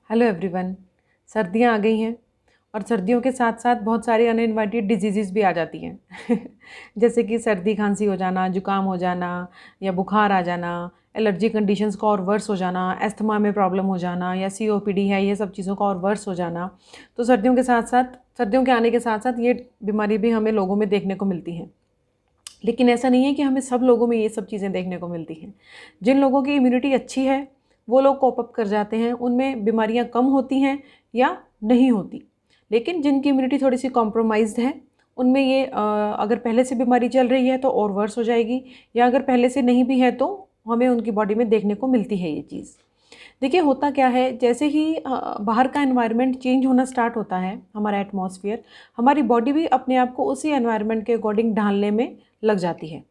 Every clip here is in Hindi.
Hello everyone. सर्दियाँ आ गई हैं और सर्दियों के साथ साथ बहुत सारी अनइनवाइटेड डिजीज़ भी आ जाती हैं जैसे कि सर्दी खांसी हो जाना, जुकाम हो जाना या बुखार आ जाना, एलर्जी कंडीशंस का और वर्स हो जाना, अस्थमा में प्रॉब्लम हो जाना या सीओपीडी है, ये सब चीज़ों का और वर्स हो जाना। तो सर्दियों के आने के साथ साथ ये बीमारी भी हमें लोगों में देखने को मिलती है। लेकिन ऐसा नहीं है कि हमें सब लोगों में ये सब चीज़ें देखने को मिलती हैं। जिन लोगों की इम्यूनिटी अच्छी है वो लोग कोप अप कर जाते हैं, उनमें बीमारियां कम होती हैं या नहीं होती। लेकिन जिनकी इम्यूनिटी थोड़ी सी कॉम्प्रोमाइज्ड है उनमें ये अगर पहले से बीमारी चल रही है तो और वर्स हो जाएगी, या अगर पहले से नहीं भी है तो हमें उनकी बॉडी में देखने को मिलती है ये चीज़। देखिए होता क्या है, जैसे ही बाहर का एनवायरनमेंट चेंज होना स्टार्ट होता है, हमारा एटमॉस्फेयर, हमारी बॉडी भी अपने आप को उसी एनवायरनमेंट के अकॉर्डिंग ढालने में लग जाती है।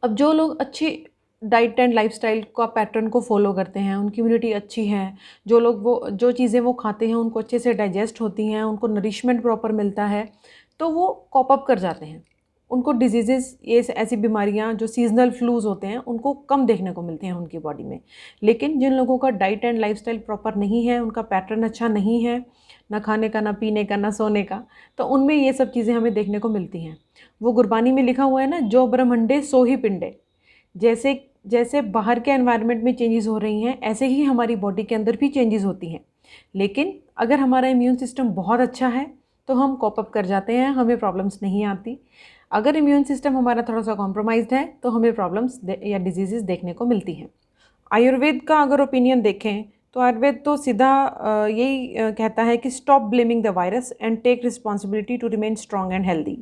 अब जो लोग अच्छी डाइट एंड लाइफस्टाइल का पैटर्न को फॉलो करते हैं, उनकी इम्यूनिटी अच्छी है, जो चीज़ें वो खाते हैं उनको अच्छे से डाइजेस्ट होती हैं, उनको नरिशमेंट प्रॉपर मिलता है, तो वो कॉप अप कर जाते हैं। उनको डिजीज़ेज़, ये ऐसी बीमारियां जो सीजनल फ्लूज़ होते हैं उनको कम देखने को मिलती हैं उनकी बॉडी में। लेकिन जिन लोगों का डाइट एंड लाइफस्टाइल प्रॉपर नहीं है, उनका पैटर्न अच्छा नहीं है, ना खाने का, ना पीने का, ना सोने का, तो उनमें ये सब चीज़ें हमें देखने को मिलती हैं। वो गुरबानी में लिखा हुआ है ना, जो ब्रह्मंडे सो ही पिंडे। जैसे जैसे बाहर के एनवायरनमेंट में चेंजेस हो रही हैं, ऐसे ही हमारी बॉडी के अंदर भी चेंजेस होती हैं। लेकिन अगर हमारा इम्यून सिस्टम बहुत अच्छा है तो हम कॉप अप कर जाते हैं, हमें प्रॉब्लम्स नहीं आती। अगर इम्यून सिस्टम हमारा थोड़ा सा कॉम्प्रोमाइज्ड है तो हमें प्रॉब्लम्स या डिजीज़ेस देखने को मिलती हैं। आयुर्वेद का अगर ओपिनियन देखें तो आयुर्वेद तो सीधा यही कहता है कि stop blaming the virus and take responsibility to remain strong and healthy.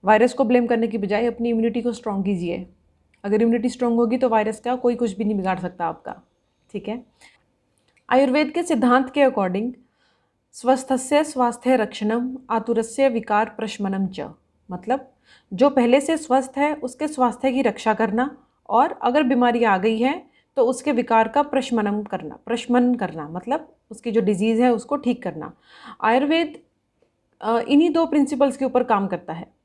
Virus को ब्लेम करने की बजाय अपनी इम्यूनिटी को स्ट्रॉन्ग कीजिए। अगर इम्यूनिटी स्ट्रॉन्ग होगी तो वायरस का कोई कुछ भी नहीं बिगाड़ सकता आपका। ठीक है। आयुर्वेद के सिद्धांत के अकॉर्डिंग स्वस्थस्य स्वास्थ्य रक्षणम आतुरस्य विकार प्रशमनम च, मतलब जो पहले से स्वस्थ है उसके स्वास्थ्य की रक्षा करना, और अगर बीमारी आ गई है तो उसके विकार का प्रशमन करना, मतलब उसकी जो डिजीज़ है उसको ठीक करना। आयुर्वेद इन्हीं दो प्रिंसिपल्स के ऊपर काम करता है।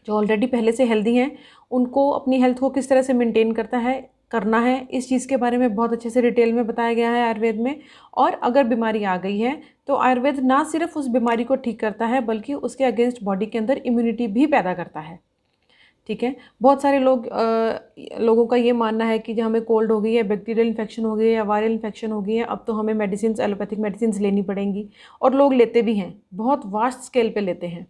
जो ऑलरेडी पहले से हेल्दी हैं उनको अपनी हेल्थ को किस तरह से मेंटेन करना है, इस चीज़ के बारे में बहुत अच्छे से डिटेल में बताया गया है आयुर्वेद में। और अगर बीमारी आ गई है तो आयुर्वेद ना सिर्फ उस बीमारी को ठीक करता है बल्कि उसके अगेंस्ट बॉडी के अंदर इम्यूनिटी भी पैदा करता है। ठीक है। बहुत सारे लोगों का ये मानना है कि जब हमें कोल्ड हो गई है, बैक्टीरियल इन्फेक्शन हो गई है या वायरल इन्फेक्शन हो गई है, अब तो हमें एलोपैथिक मेडिसिन लेनी पड़ेंगी, और लोग लेते भी हैं, बहुत वास्ट स्केल पे लेते हैं।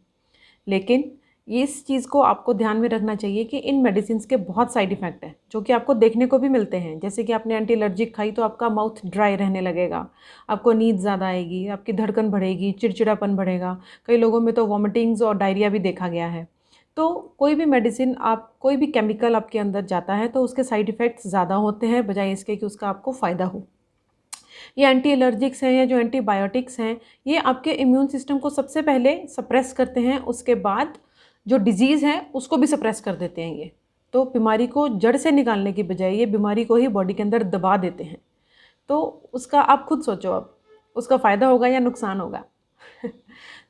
लेकिन इस चीज़ को आपको ध्यान में रखना चाहिए कि इन मेडिसिन के बहुत साइड इफ़ेक्ट हैं जो कि आपको देखने को भी मिलते हैं। जैसे कि आपने एंटी एलर्जिक खाई तो आपका माउथ ड्राई रहने लगेगा, आपको नींद ज़्यादा आएगी, आपकी धड़कन बढ़ेगी, चिड़चिड़ापन बढ़ेगा, कई लोगों में तो वॉमिटिंग्स और डायरिया भी देखा गया है। तो कोई भी मेडिसिन, कोई भी केमिकल आपके अंदर जाता है तो उसके साइड इफ़ेक्ट्स ज़्यादा होते हैं बजाय इसके कि उसका आपको फ़ायदा हो। ये एंटी एलर्जिक्स हैं या जो एंटीबायोटिक्स हैं, ये आपके इम्यून सिस्टम को सबसे पहले सप्रेस करते हैं, उसके बाद जो डिजीज़ है उसको भी सप्रेस कर देते हैं ये। तो बीमारी को जड़ से निकालने की बजाय ये बीमारी को ही बॉडी के अंदर दबा देते हैं। तो उसका आप खुद सोचो, अब उसका फ़ायदा होगा या नुकसान होगा।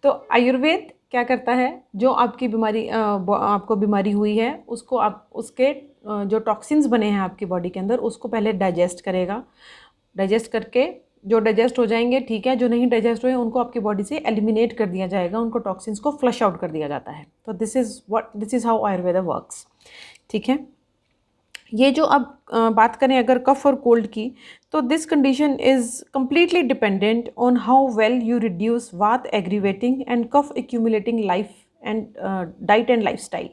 तो आयुर्वेद क्या करता है, जो आपकी आपको बीमारी हुई है उसको आप उसके जो टॉक्सिन्स बने हैं आपकी बॉडी के अंदर उसको पहले डाइजेस्ट करेगा। डाइजेस्ट करके जो डाइजेस्ट हो जाएंगे ठीक है, जो नहीं डाइजेस्ट हुए उनको आपकी बॉडी से एलिमिनेट कर दिया जाएगा, उनको टॉक्सिन्स को फ्लश आउट कर दिया जाता है। तो this is how Ayurveda works. ठीक है। ये जो अब बात करें अगर कफ और कोल्ड की, तो this condition is completely dependent on how well you reduce vata aggravating and kapha accumulating life and diet and lifestyle.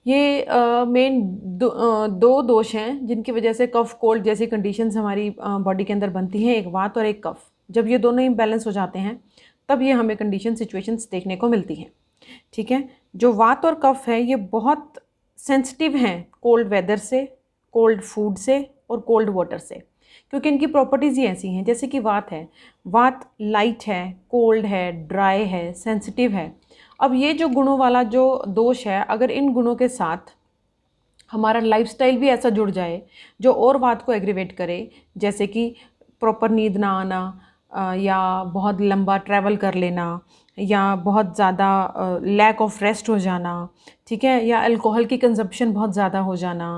ये मेन दो दोष हैं जिनकी वजह से कफ कोल्ड जैसी कंडीशंस हमारी बॉडी के अंदर बनती हैं, एक वात और एक कफ। जब ये दोनों इम्बैलेंस हो जाते हैं तब ये हमें कंडीशन सिचुएशंस देखने को मिलती हैं। ठीक है। जो वात और कफ है ये बहुत सेंसिटिव हैं कोल्ड वेदर से, कोल्ड फूड से और कोल्ड वाटर से, क्योंकि इनकी प्रॉपर्टीज़ ही ऐसी हैं। जैसे कि वात है, वात लाइट है, कोल्ड है, ड्राई है, सेंसिटिव है। अब ये जो गुणों वाला जो दोष है, अगर इन गुणों के साथ हमारा लाइफस्टाइल भी ऐसा जुड़ जाए जो और वात को एग्रीवेट करे, जैसे कि प्रॉपर नींद ना आना, या बहुत लंबा ट्रैवल कर लेना, या बहुत ज़्यादा लैक ऑफ रेस्ट हो जाना, ठीक है, या अल्कोहल की कंजप्शन बहुत ज़्यादा हो जाना,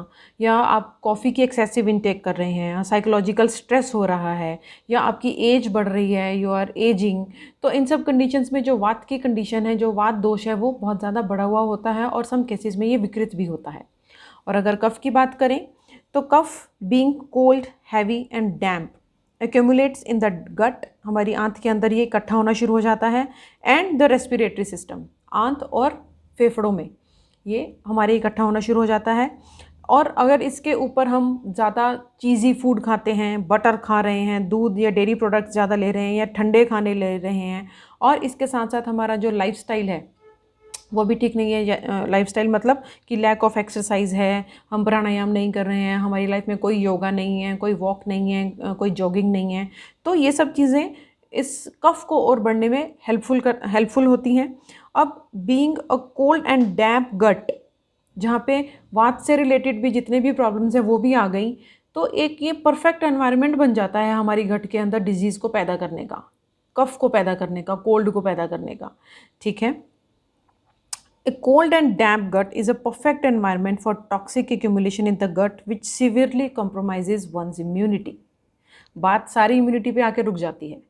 या आप कॉफ़ी की एक्सेसिव इनटेक कर रहे हैं, साइकोलॉजिकल स्ट्रेस हो रहा है, या आपकी एज बढ़ रही है, यू आर एजिंग, तो इन सब कंडीशंस में जो वात की कंडीशन है, जो वात दोष है, वो बहुत ज़्यादा बढ़ा हुआ होता है और सम केसेस में ये विकृत भी होता है। और अगर कफ की बात करें तो kapha being cold, heavy and damp accumulates in the gut, हमारी आंत के अंदर ये इकट्ठा होना शुरू हो जाता है, एंड द रेस्पिरेटरी सिस्टम, आंत और फेफड़ों में ये हमारे इकट्ठा होना शुरू हो जाता है। और अगर इसके ऊपर हम ज़्यादा चीज़ी फूड खाते हैं, बटर खा रहे हैं, दूध या डेयरी प्रोडक्ट्स ज़्यादा ले रहे हैं, या ठंडे खाने ले रहे हैं, और इसके साथ साथ हमारा जो लाइफस्टाइल है वो भी ठीक नहीं है। लाइफस्टाइल मतलब कि लैक ऑफ एक्सरसाइज है, हम प्राणायाम नहीं कर रहे हैं, हमारी लाइफ में कोई योगा नहीं है, कोई वॉक नहीं है, कोई जॉगिंग नहीं है, तो ये सब चीज़ें इस कफ को और बढ़ने में हेल्पफुल होती हैं। अब बीइंग अ कोल्ड एंड डैम्प गट, जहाँ पे वात से रिलेटेड भी जितने भी प्रॉब्लम्स हैं वो भी आ गई, तो एक ये परफेक्ट एनवायरनमेंट बन जाता है हमारी गट के अंदर डिजीज़ को पैदा करने का, कफ को पैदा करने का, कोल्ड को पैदा करने का, ठीक है। A cold and damp gut is a perfect environment for toxic accumulation in the gut which severely compromises one's immunity. बात सारी इम्यूनिटी पे आके रुक जाती है।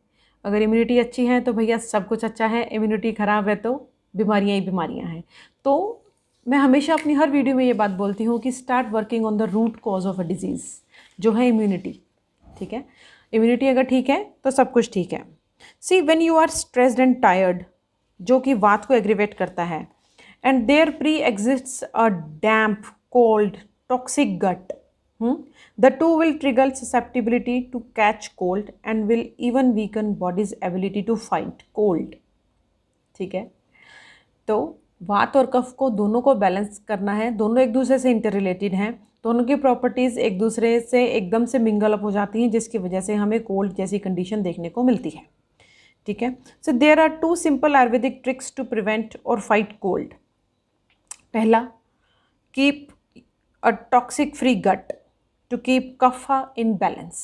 अगर इम्यूनिटी अच्छी है तो भैया सब कुछ अच्छा है, इम्यूनिटी ख़राब है तो बीमारियाँ ही बीमारियाँ हैं। तो मैं हमेशा अपनी हर वीडियो में ये बात बोलती हूँ कि start working on the root cause of a disease, जो है इम्यूनिटी, ठीक है। इम्यूनिटी अगर ठीक है तो सब कुछ ठीक है। See when you are stressed and tired, जो कि वात को एग्रीवेट करता है, and there pre-exists a damp, cold, toxic gut. The two will trigger susceptibility to catch cold and will even weaken body's ability to fight cold. ठीक है, तो वात और कफ को दोनों को बैलेंस करना है, दोनों एक दूसरे से इंटर रिलेटेड हैं, दोनों की प्रॉपर्टीज़ एक दूसरे से एकदम से मिंगल अप हो जाती हैं, जिसकी वजह से हमें कोल्ड जैसी कंडीशन देखने को मिलती है, ठीक है। So there are 2 simple Ayurvedic tricks to prevent और फाइट कोल्ड। पहला, keep a toxic free gut to keep kapha in balance.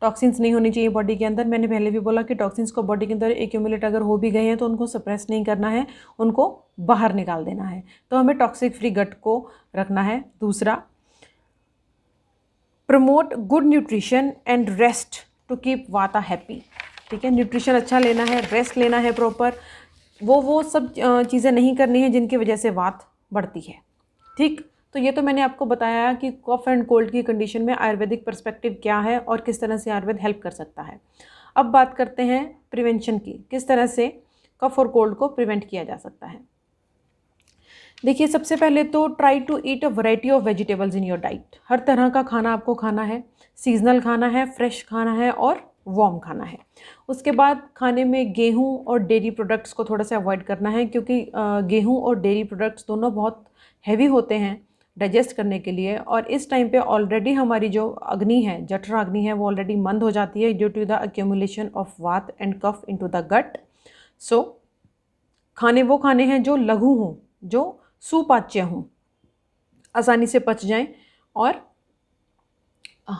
Toxins नहीं होनी चाहिए बॉडी के अंदर। मैंने पहले भी बोला कि टॉक्सिन्स को बॉडी के अंदर एक्यूमुलेट अगर हो भी गए हैं तो उनको सप्रेस नहीं करना है, उनको बाहर निकाल देना है, तो हमें टॉक्सिक फ्री गट को रखना है। दूसरा, promote good nutrition and rest to keep vata happy, ठीक है। न्यूट्रिशन अच्छा लेना है, रेस्ट लेना है प्रॉपर, वो सब चीज़ें नहीं करनी है जिनकी वजह से वात बढ़ती है, ठीक। तो ये तो मैंने आपको बताया कि कफ एंड कोल्ड की कंडीशन में आयुर्वेदिक पर्सपेक्टिव क्या है और किस तरह से आयुर्वेद हेल्प कर सकता है। अब बात करते हैं प्रिवेंशन की, किस तरह से कफ और कोल्ड को प्रिवेंट किया जा सकता है। देखिए, सबसे पहले तो try to eat a variety of vegetables in your diet. हर तरह का खाना आपको खाना है, सीजनल खाना है, फ्रेश खाना है और वार्म खाना है। उसके बाद खाने में गेहूं और डेयरी प्रोडक्ट्स को थोड़ा सा अवॉइड करना है, क्योंकि गेहूं और डेयरी प्रोडक्ट्स दोनों बहुत हैवी होते हैं डाइजेस्ट करने के लिए, और इस टाइम पे ऑलरेडी हमारी जो अग्नि है, जठरा अग्नि है, वो ऑलरेडी मंद हो जाती है due to the accumulation of vata and kapha into the gut. So खाने वो खाने हैं जो लघु हों, जो सुपाच्य हों, आसानी से पच जाएं और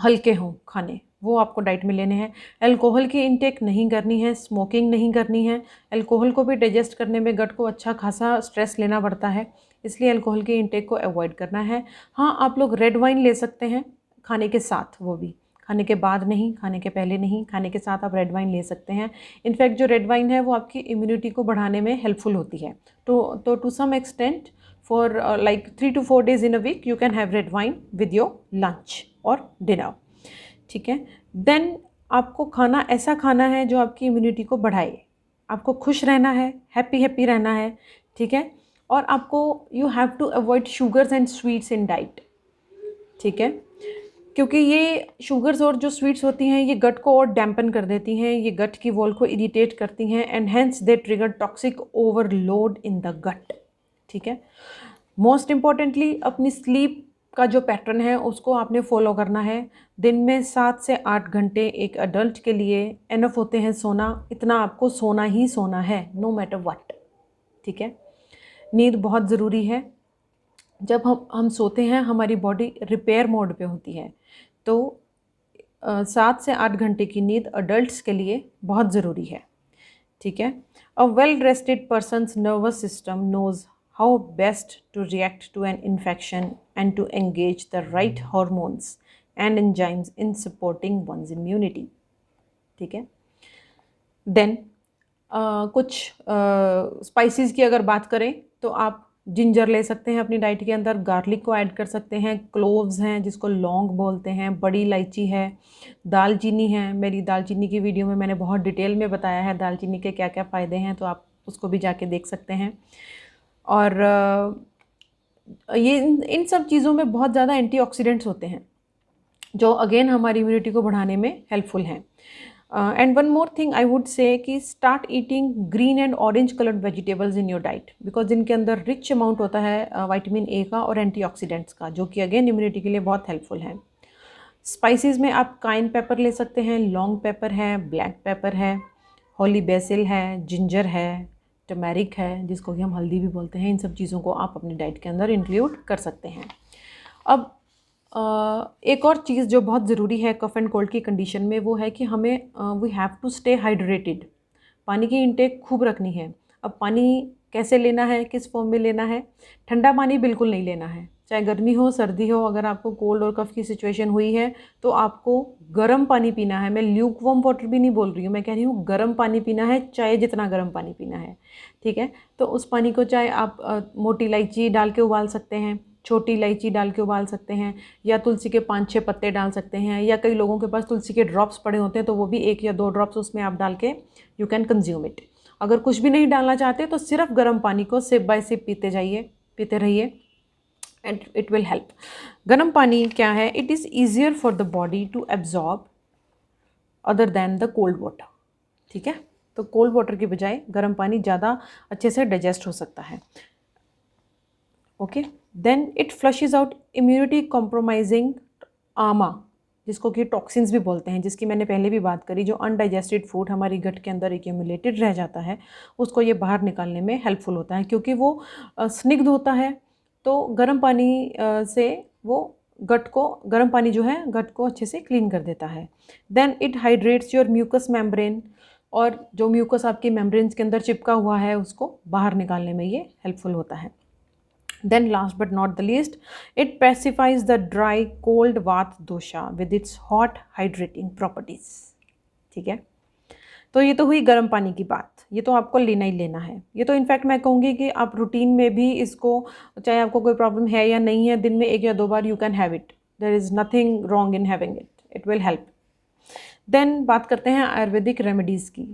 हल्के हों खाने, वो आपको डाइट में लेने हैं। अल्कोहल की इनटेक नहीं करनी है, स्मोकिंग नहीं करनी है। अल्कोहल को भी डाइजेस्ट करने में गट को अच्छा खासा स्ट्रेस लेना पड़ता है, इसलिए अल्कोहल की इनटेक को अवॉइड करना है। हाँ, आप लोग रेड वाइन ले सकते हैं खाने के साथ, वो भी खाने के बाद नहीं, खाने के पहले नहीं, खाने के साथ आप रेड वाइन ले सकते हैं। इनफैक्ट जो रेड वाइन है वो आपकी इम्यूनिटी को बढ़ाने में हेल्पफुल होती है। तो to some extent for like 3 to 4 days in a week you can have red wine with your lunch और dinner, ठीक है। देन आपको खाना ऐसा खाना है जो आपकी इम्यूनिटी को बढ़ाए, आपको खुश रहना है, हैप्पी रहना है, ठीक है। और आपको you have to avoid sugars and sweets in diet, ठीक है, क्योंकि ये शुगर्स और जो स्वीट्स होती हैं ये गट को और डैम्पन कर देती हैं, ये गट की वॉल को इरिटेट करती हैं, and hence they trigger toxic overload in the gut, ठीक है। मोस्ट इम्पॉर्टेंटली अपनी स्लीप का जो पैटर्न है उसको आपने फॉलो करना है। दिन में 7 से 8 घंटे एक अडल्ट के लिए इनफ होते हैं सोना, इतना आपको सोना ही सोना है, नो मैटर व्हाट, ठीक है। नींद बहुत ज़रूरी है। जब हम सोते हैं हमारी बॉडी रिपेयर मोड पे होती है, तो 7 से 8 घंटे की नींद अडल्ट्स के लिए बहुत ज़रूरी है, ठीक है। A well rested person's nervous system knows how best to react to an infection and to engage the right hormones and enzymes in supporting one's immunity, ठीक है। देन कुछ स्पाइसेस की अगर बात करें तो आप जिंजर ले सकते हैं अपनी डाइट के अंदर, गार्लिक को ऐड कर सकते हैं, क्लोव्स हैं जिसको लौंग बोलते हैं, बड़ी इलायची है, दालचीनी है। मेरी दालचीनी की वीडियो में मैंने बहुत डिटेल में बताया है दालचीनी के क्या क्या फ़ायदे हैं, तो आप उसको भी जाके देख सकते हैं। और ये इन सब चीज़ों में बहुत ज़्यादा एंटीऑक्सीडेंट्स होते हैं जो अगेन हमारी इम्यूनिटी को बढ़ाने में हेल्पफुल हैं। And one more thing I would say कि start eating green and orange coloured vegetables in your diet, because इनके अंदर रिच अमाउंट होता है विटामिन ए का और एंटीऑक्सीडेंट्स का, जो कि अगेन इम्यूनिटी के लिए बहुत हेल्पफुल है। स्पाइसेस में आप काइन पेपर ले सकते हैं, लॉन्ग पेपर है, ब्लैक पेपर है, होली बेसिल है, जिंजर है, टर्मेरिक है जिसको कि हम हल्दी भी बोलते हैं। इन सब चीज़ों को आप अपनी डाइट के अंदर इंक्लूड कर सकते हैं। अब एक और चीज़ जो बहुत ज़रूरी है कफ एंड कोल्ड की कंडीशन में, वो है कि हमें we have to stay hydrated. पानी की इंटेक खूब रखनी है। अब पानी कैसे लेना है, किस फॉर्म में लेना है? ठंडा पानी बिल्कुल नहीं लेना है, चाहे गर्मी हो सर्दी हो। अगर आपको कोल्ड और कफ की सिचुएशन हुई है तो आपको गर्म पानी पीना है। मैं ल्यूक वार्म वाटर भी नहीं बोल रही हूँ, मैं कह रही हूँ गर्म पानी पीना है, चाहे जितना गर्म पानी पीना है, ठीक है। तो उस पानी को चाहे आप मोटी इलायची डाल के उबाल सकते हैं, छोटी इलायची डाल के उबाल सकते हैं, या तुलसी के 5-6 पत्ते डाल सकते हैं, या कई लोगों के पास तुलसी के ड्रॉप्स पड़े होते हैं तो वो भी 1 या 2 ड्रॉप्स उसमें आप डाल के यू कैन कंज्यूम इट। अगर कुछ भी नहीं डालना चाहते तो सिर्फ गर्म पानी को सिप बाय सिप पीते रहिए एंड इट विल हेल्प। गर्म पानी क्या है? It is easier for the body to absorb other than the cold water, ठीक है। तो कोल्ड वाटर की बजाय गर्म पानी ज़्यादा अच्छे से डाइजेस्ट हो सकता है। Okay, then it flushes out immunity compromising ama, जिसको कि टॉक्सिन्स भी बोलते हैं, जिसकी मैंने पहले भी बात करी। जो अनडाइजेस्टेड फूड हमारी गट के अंदर एक्यूमुलेटेड रह जाता है उसको ये बाहर निकालने में हेल्पफुल होता है, क्योंकि वो स्निग्ध होता है। तो गर्म पानी से वो गर्म पानी जो है गट को अच्छे से क्लीन कर देता है। Then it hydrates your mucus membrane, और जो म्यूकस आपकी मेम्ब्रेन्स के अंदर चिपका हुआ है उसको बाहर निकालने में ये हेल्पफुल होता है। Then last but not the least, it pacifies the dry cold Vata dosha with its hot hydrating properties, ठीक है। तो ये तो हुई गर्म पानी की बात, ये तो आपको लेना ही लेना है। ये तो इनफैक्ट मैं कहूँगी कि आप रूटीन में भी इसको, चाहे आपको कोई प्रॉब्लम है या नहीं है, दिन में 1 या 2 बार you can have it. There is nothing wrong in having it, it will help. Then बात करते हैं आयुर्वेदिक रेमेडीज़ की।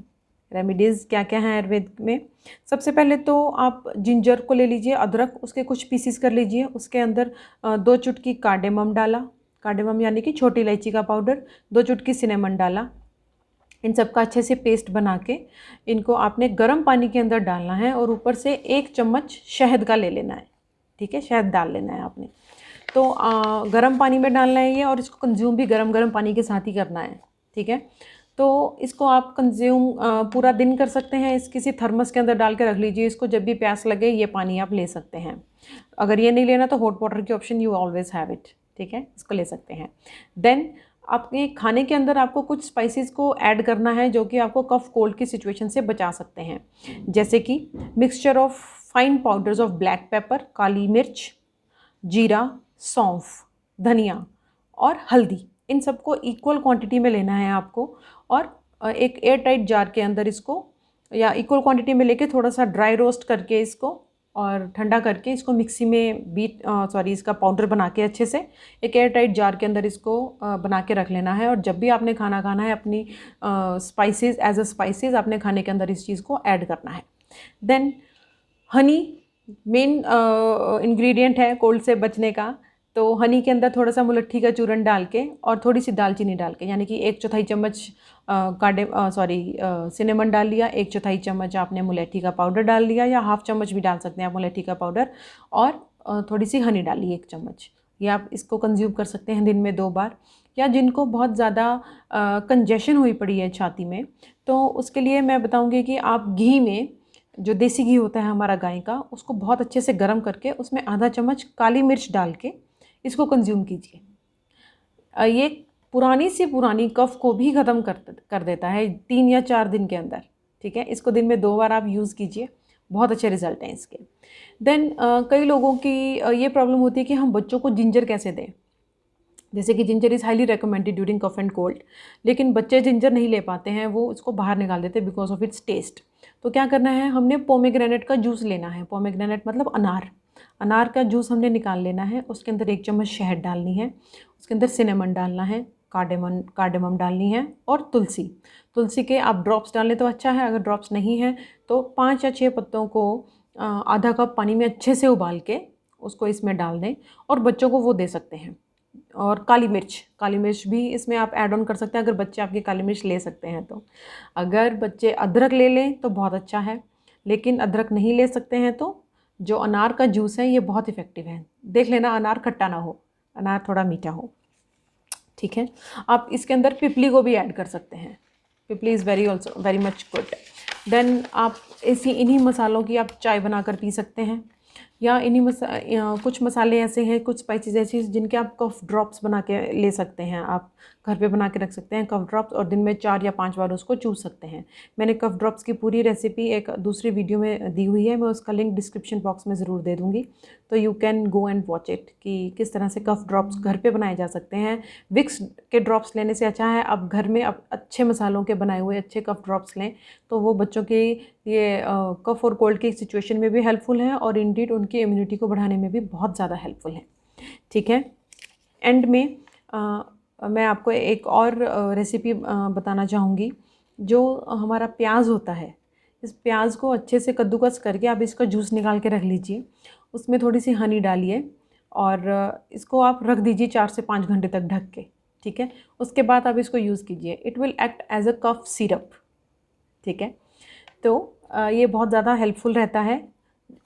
रेमेडीज़ क्या क्या हैं आयुर्वेद में? सबसे पहले तो आप जिंजर को ले लीजिए, अदरक, उसके कुछ पीसीस कर लीजिए, उसके अंदर 2 चुटकी कार्डेमम डाला, कार्डेमम यानी कि छोटी इलायची का पाउडर, 2 चुटकी सिनेमन डाला। इन सब का अच्छे से पेस्ट बना के इनको आपने गर्म पानी के अंदर डालना है, और ऊपर से 1 चम्मच शहद का ले लेना है, ठीक है। शहद डाल लेना है आपने। तो गर्म पानी में डालना है ये, और इसको कंज्यूम भी गर्म पानी के साथ ही करना है, ठीक है। तो इसको आप कंज्यूम पूरा दिन कर सकते हैं। इस किसी थर्मस के अंदर डाल के रख लीजिए इसको, जब भी प्यास लगे ये पानी आप ले सकते हैं। अगर ये नहीं लेना तो हॉट वाटर की option you always have it, ठीक है, इसको ले सकते हैं। देन आपके खाने के अंदर आपको कुछ स्पाइसेस को ऐड करना है जो कि आपको कफ कोल्ड की सिचुएशन से बचा सकते हैं, जैसे कि mixture of fine powders of black pepper, काली मिर्च, जीरा, सौंफ, धनिया और हल्दी। इन सबको इक्वल क्वांटिटी में लेना है आपको, और एक एयर टाइट जार के अंदर इसको, या इक्वल क्वांटिटी में लेके थोड़ा सा ड्राई रोस्ट करके इसको और ठंडा करके इसको मिक्सी में इसका पाउडर बना के अच्छे से एक एयर टाइट जार के अंदर इसको बना के रख लेना है। और जब भी आपने खाना खाना है अपनी स्पाइसेस एज अ स्पाइसेस आपने खाने के अंदर इस चीज़ को ऐड करना है। देन हनी मेन इंग्रेडिएंट है कोल्ड से बचने का। तो हनी के अंदर थोड़ा सा मुलट्ठी का चूरन डाल के और थोड़ी सी दालचीनी डाल के, यानी कि 1/4 चम्मच सिनेमन डाल लिया, 1/4 चम्मच आपने मुलट्ठी का पाउडर डाल लिया, या हाफ चम्मच भी डाल सकते हैं आप मुलट्ठी का पाउडर, और थोड़ी सी हनी डाली 1 चम्मच। ये आप इसको कंज्यूम कर सकते हैं दिन में 2 बार। या जिनको बहुत ज़्यादा कंजेशन हुई पड़ी है छाती में, तो उसके लिए मैं बताऊँगी कि आप घी में, जो देसी घी होता है हमारा गाय का, उसको बहुत अच्छे से गर्म करके उसमें आधा चम्मच काली मिर्च डाल के इसको कंज्यूम कीजिए। ये पुरानी से पुरानी कफ को भी ख़त्म कर देता है 3 या 4 दिन के अंदर। ठीक है, इसको दिन में 2 बार आप यूज़ कीजिए, बहुत अच्छे रिजल्ट हैं इसके। देन कई लोगों की ये प्रॉब्लम होती है कि हम बच्चों को जिंजर कैसे दें। जैसे कि ginger is highly recommended during cough and cold, लेकिन बच्चे जिंजर नहीं ले पाते हैं, वो उसको बाहर निकाल देते हैं बिकॉज ऑफ इट्स टेस्ट। तो क्या करना है, हमने पोमेग्रेनेट का जूस लेना है। पोमेग्रेनेट मतलब अनार, अनार का जूस हमने निकाल लेना है। उसके अंदर 1 चम्मच शहद डालनी है, उसके अंदर सिनेमन डालना है, कार्डेमम डालनी है और तुलसी। तुलसी के आप ड्रॉप्स डालें तो अच्छा है, अगर ड्रॉप्स नहीं है तो 5 या 6 पत्तों को आधा कप पानी में अच्छे से उबाल के उसको इसमें डाल दें और बच्चों को वो दे सकते हैं। और काली मिर्च भी इसमें आप ऐड ऑन कर सकते हैं अगर बच्चे आपके काली मिर्च ले सकते हैं तो। अगर बच्चे अदरक ले लें तो बहुत अच्छा है, लेकिन अदरक नहीं ले सकते हैं तो जो अनार का जूस है ये बहुत इफ़ेक्टिव है। देख लेना अनार खट्टा ना हो, अनार थोड़ा मीठा हो। ठीक है, आप इसके अंदर पिपली को भी ऐड कर सकते हैं। Pippali is very much good. देन आप इन्हीं मसालों की आप चाय बनाकर पी सकते हैं, या कुछ मसाले ऐसे हैं, कुछ स्पाइसेस ऐसी हैं जिनके आप कफ ड्रॉप्स बना के ले सकते हैं। आप घर पे बना के रख सकते हैं कफ ड्रॉप्स, और दिन में 4 या 5 बार उसको चूस सकते हैं। मैंने कफ ड्रॉप्स की पूरी रेसिपी एक दूसरी वीडियो में दी हुई है, मैं उसका लिंक डिस्क्रिप्शन बॉक्स में ज़रूर दे दूँगी, तो you can go and watch it कि किस तरह से कफ ड्रॉप्स घर पे बनाए जा सकते हैं। विक्स के ड्रॉप्स लेने से अच्छा है आप घर में आप अच्छे मसालों के बनाए हुए अच्छे कफ ड्रॉप्स लें, तो वो बच्चों के ये कफ और कोल्ड की सिचुएशन में भी हेल्पफुल है और इंडीड उनकी इम्यूनिटी को बढ़ाने में भी बहुत ज़्यादा हेल्पफुल है। ठीक है, एंड में मैं आपको एक और रेसिपी बताना चाहूँगी। जो हमारा प्याज होता है, इस प्याज को अच्छे से कद्दूकस करके आप इसका जूस निकाल के रख लीजिए, उसमें थोड़ी सी हनी डालिए और इसको आप रख दीजिए 4 से 5 घंटे तक ढक के। ठीक है, उसके बाद आप इसको यूज़ कीजिए, it will act as a cough syrup. ठीक है, तो ये बहुत ज़्यादा हेल्पफुल रहता है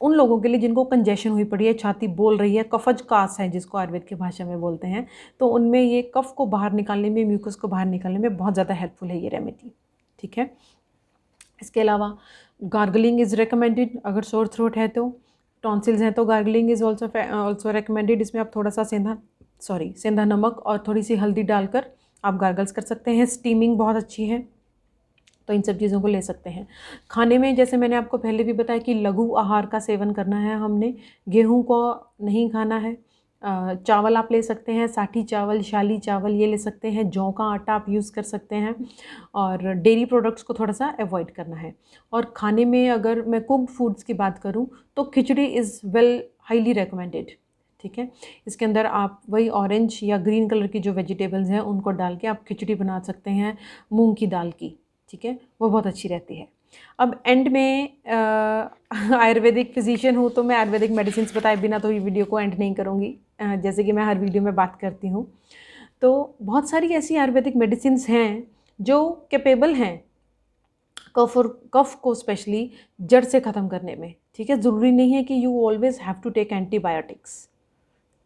उन लोगों के लिए जिनको कंजेशन हुई पड़ी है, छाती बोल रही है, कफज कास है जिसको आयुर्वेद की भाषा में बोलते हैं, तो उनमें ये कफ को बाहर निकालने में, म्यूकस को बाहर निकालने में बहुत ज़्यादा हेल्पफुल है ये रेमेडी। ठीक है, इसके अलावा गार्गलिंग इज़ रिकमेंडेड। अगर सोर थ्रोट है तो, टॉन्सिल्स हैं तो गार्गलिंग इज़ ऑल्सो रिकमेंडेड। इसमें आप थोड़ा सा सेंधा नमक और थोड़ी सी हल्दी डालकर आप गार्गल्स कर सकते हैं। स्टीमिंग बहुत अच्छी है, तो इन सब चीज़ों को ले सकते हैं। खाने में जैसे मैंने आपको पहले भी बताया कि लघु आहार का सेवन करना है हमने, गेहूं को नहीं खाना है। चावल आप ले सकते हैं, साठी चावल, शाली चावल ये ले सकते हैं, जौ का आटा आप यूज़ कर सकते हैं, और डेयरी प्रोडक्ट्स को थोड़ा सा अवॉइड करना है। और खाने में अगर मैं कुक्ड फूड्स की बात करूं तो खिचड़ी इज़ हाईली रिकमेंडेड। ठीक है, इसके अंदर आप वही ऑरेंज या ग्रीन कलर की जो वेजिटेबल्स हैं उनको डाल के आप खिचड़ी बना सकते हैं, मूंग की दाल की। ठीक है, वो बहुत अच्छी रहती है। अब एंड में आयुर्वेदिक फिजिशियन हूँ तो मैं आयुर्वेदिक मेडिसिन बताए बिना तो ये वीडियो को एंड नहीं करूँगी, जैसे कि मैं हर वीडियो में बात करती हूँ। तो बहुत सारी ऐसी आयुर्वेदिक मेडिसिन हैं जो कैपेबल हैं कफ को स्पेशली जड़ से ख़त्म करने में। ठीक है, ज़रूरी नहीं है कि you always have to take antibiotics.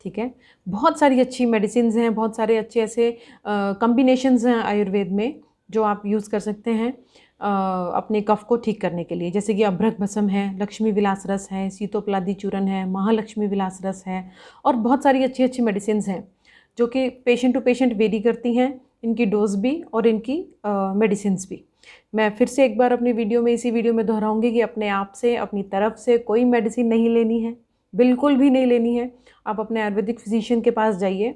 ठीक है, बहुत सारी अच्छी मेडिसिन हैं, बहुत सारे अच्छे ऐसे कम्बिनेशंस हैं आयुर्वेद में जो आप यूज़ कर सकते हैं अपने कफ को ठीक करने के लिए। जैसे कि अभ्रक भस्म है, लक्ष्मी विलास रस है, सीतोपलादी चूर्ण है, महालक्ष्मी विलास रस है, और बहुत सारी अच्छी अच्छी मेडिसिन हैं जो कि पेशेंट टू पेशेंट वेरी करती हैं, इनकी डोज भी और इनकी मेडिसिन भी। मैं फिर से एक बार अपनी इसी वीडियो में दोहराऊंगी कि अपने आप से, अपनी तरफ से कोई मेडिसिन नहीं लेनी है, बिल्कुल भी नहीं लेनी है। आप अपने आयुर्वेदिक फिजिशियन के पास जाइए,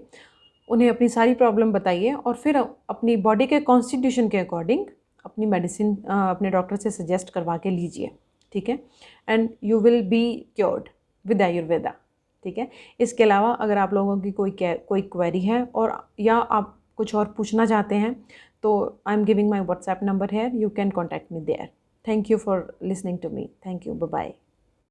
उन्हें अपनी सारी प्रॉब्लम बताइए और फिर अपनी बॉडी के कॉन्स्टिट्यूशन के अकॉर्डिंग अपनी मेडिसिन अपने डॉक्टर से सजेस्ट करवा के लीजिए। ठीक है, and you will be cured with Ayurveda. ठीक है, इसके अलावा अगर आप लोगों की कोई क्वेरी है और या आप कुछ और पूछना चाहते हैं तो I am giving my WhatsApp number here, you can contact me there. Thank you for listening to me. Thank you, bye bye.